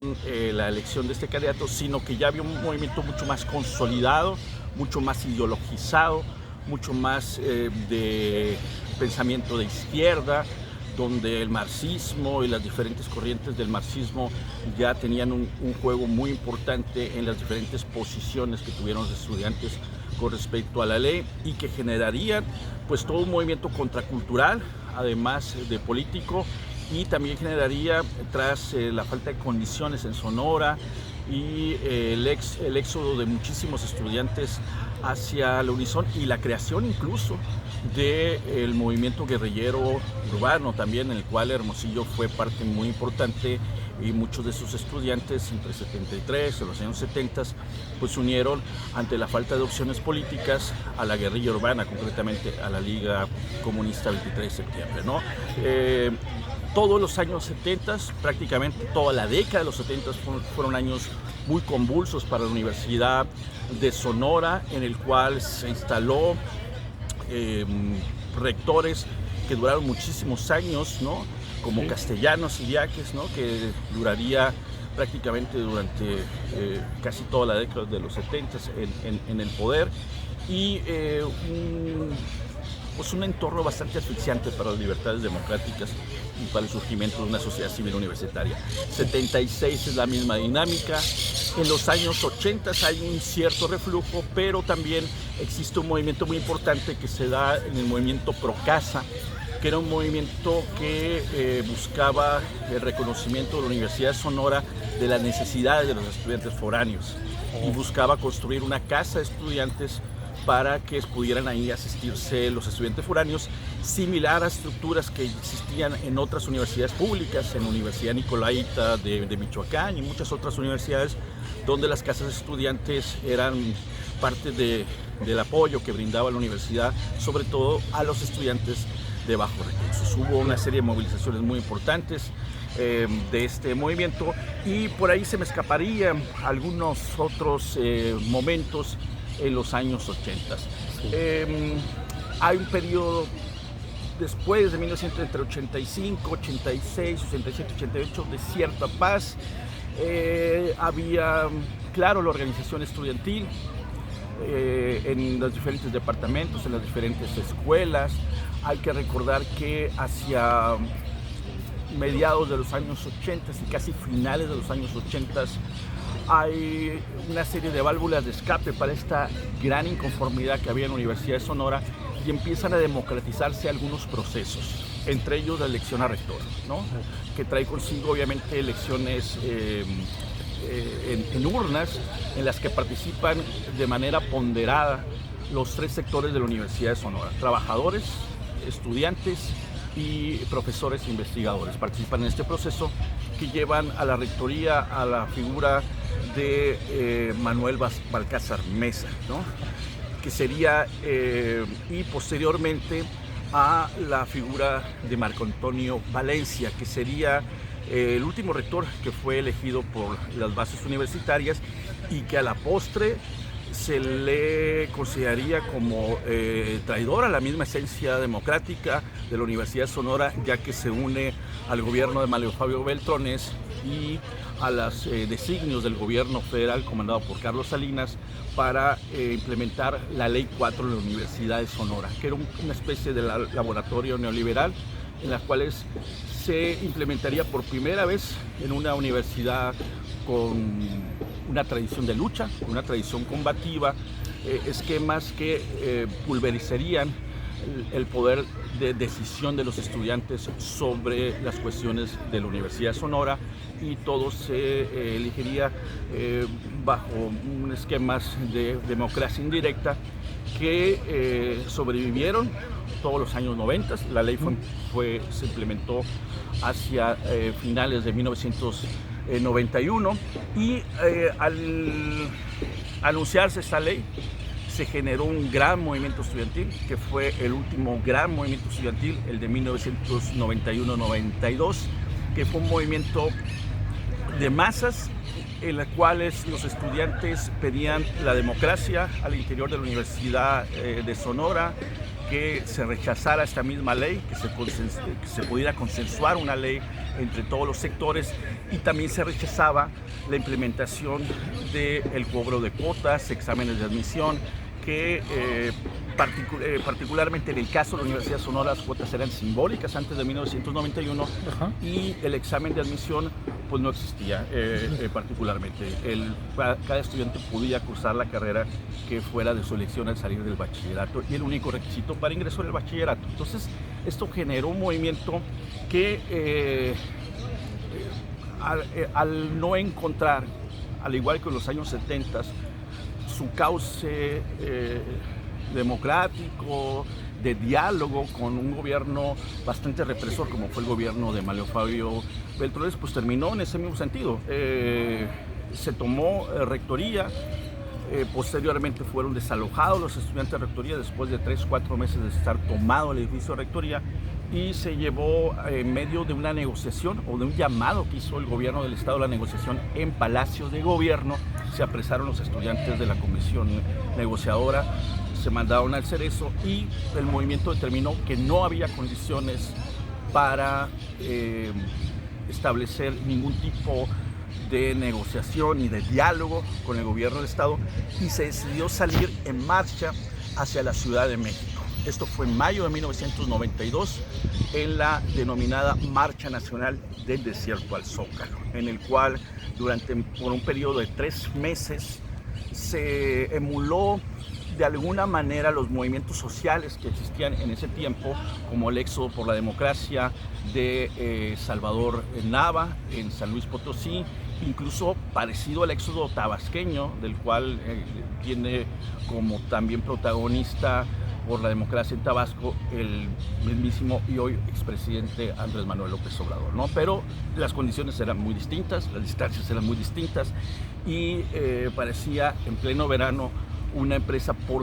la elección de este candidato, sino que ya había un movimiento mucho más consolidado, mucho más ideologizado, mucho más de pensamiento de izquierda, donde el marxismo y las diferentes corrientes del marxismo ya tenían un juego muy importante en las diferentes posiciones que tuvieron los estudiantes con respecto a la ley, y que generarían pues todo un movimiento contracultural, además de político, y también generaría, tras la falta de condiciones en Sonora y el éxodo de muchísimos estudiantes hacia la Unison, y la creación incluso del movimiento guerrillero urbano también, en el cual Hermosillo fue parte muy importante, y muchos de sus estudiantes entre 73 y los años 70 pues se unieron ante la falta de opciones políticas a la guerrilla urbana, concretamente a la Liga Comunista 23 de septiembre, ¿no? Todos los años 70, prácticamente toda la década de los 70 fueron años muy convulsos para la Universidad de Sonora, en el cual se instaló rectores que duraron muchísimos años, ¿no? Como Castellanos y Yaques, ¿no? Que duraría prácticamente durante casi toda la década de los 70 en el poder, y pues un entorno bastante asfixiante para las libertades democráticas y para el surgimiento de una sociedad civil universitaria. 76 es la misma dinámica. En los años 80 hay un cierto reflujo, pero también existe un movimiento muy importante que se da en el movimiento Procasa, que era un movimiento que buscaba el reconocimiento de la Universidad de Sonora de las necesidades de los estudiantes foráneos, y buscaba construir una casa de estudiantes para que pudieran ahí asistirse los estudiantes foráneos, similar a estructuras que existían en otras universidades públicas, en la Universidad Nicolaita de Michoacán y muchas otras universidades, donde las casas de estudiantes eran parte del apoyo que brindaba la universidad, sobre todo a los estudiantes de bajos recursos. Hubo una serie de movilizaciones muy importantes de este movimiento, y por ahí se me escaparían algunos otros momentos en los años 80. Hay un periodo después de 1985, 86, 87, 88 de cierta paz. Había, claro, la organización estudiantil en los diferentes departamentos, en las diferentes escuelas. Hay que recordar que hacia mediados de los años 80 y casi finales de los años 80 hay una serie de válvulas de escape para esta gran inconformidad que había en la Universidad de Sonora, y empiezan a democratizarse algunos procesos, entre ellos la elección a rector, ¿no? Que trae consigo obviamente elecciones en urnas, en las que participan de manera ponderada los tres sectores de la Universidad de Sonora: trabajadores, estudiantes y profesores e investigadores. Participan en este proceso que llevan a la rectoría a la figura de Manuel Balcázar Mesa, ¿no? Que sería, y posteriormente a la figura de Marco Antonio Valencia, que sería el último rector que fue elegido por las bases universitarias, y que a la postre se le consideraría como traidor a la misma esencia democrática de la Universidad de Sonora, ya que se une al gobierno de Mario Fabio Beltrones y a los designios del gobierno federal comandado por Carlos Salinas para implementar la Ley 4 de la Universidad de Sonora, que era una especie de laboratorio neoliberal, en las cuales se implementaría por primera vez en una universidad con una tradición de lucha, una tradición combativa, esquemas que pulverizarían el poder de decisión de los estudiantes sobre las cuestiones de la Universidad de Sonora, y todo se elegiría bajo un esquema de democracia indirecta que sobrevivieron todos los años 90. La ley se implementó hacia finales de 1991, y al anunciarse esta ley se generó un gran movimiento estudiantil, que fue el último gran movimiento estudiantil, el de 1991-92, que fue un movimiento de masas en las cuales los estudiantes pedían la democracia al interior de la Universidad de Sonora, que se rechazara esta misma ley, que se pudiera consensuar una ley entre todos los sectores, y también se rechazaba la implementación del cobro de cuotas, exámenes de admisión, que particularmente en el caso de la Universidad de Sonora las cuotas eran simbólicas antes de 1991. Ajá. Y el examen de admisión pues no existía particularmente. Cada estudiante podía cursar la carrera que fuera de su elección al salir del bachillerato, y el único requisito para ingreso era el bachillerato. Entonces esto generó un movimiento que al no encontrar, al igual que en los años 70, su cauce democrático, de diálogo con un gobierno bastante represor como fue el gobierno de Mario Fabio Beltrones, pues terminó en ese mismo sentido. Se tomó rectoría, posteriormente fueron desalojados los estudiantes de rectoría después de 3-4 meses de estar tomado el edificio de rectoría, y se llevó en medio de una negociación o de un llamado que hizo el gobierno del estado a la negociación en Palacio de Gobierno. Se apresaron los estudiantes de la comisión negociadora, se mandaron al Cerezo, y el movimiento determinó que no había condiciones para establecer ningún tipo de negociación y de diálogo con el gobierno del estado, y se decidió salir en marcha hacia la Ciudad de México. Esto fue en mayo de 1992, en la denominada Marcha Nacional del Desierto al Zócalo, en el cual por un periodo de 3 meses se emuló de alguna manera los movimientos sociales que existían en ese tiempo, como el éxodo por la democracia de Salvador Nava en San Luis Potosí, incluso parecido al éxodo tabasqueño, del cual tiene como también protagonista por la democracia en Tabasco el mismísimo y hoy expresidente Andrés Manuel López Obrador, ¿no? Pero las condiciones eran muy distintas, las distancias eran muy distintas, y parecía en pleno verano una empresa por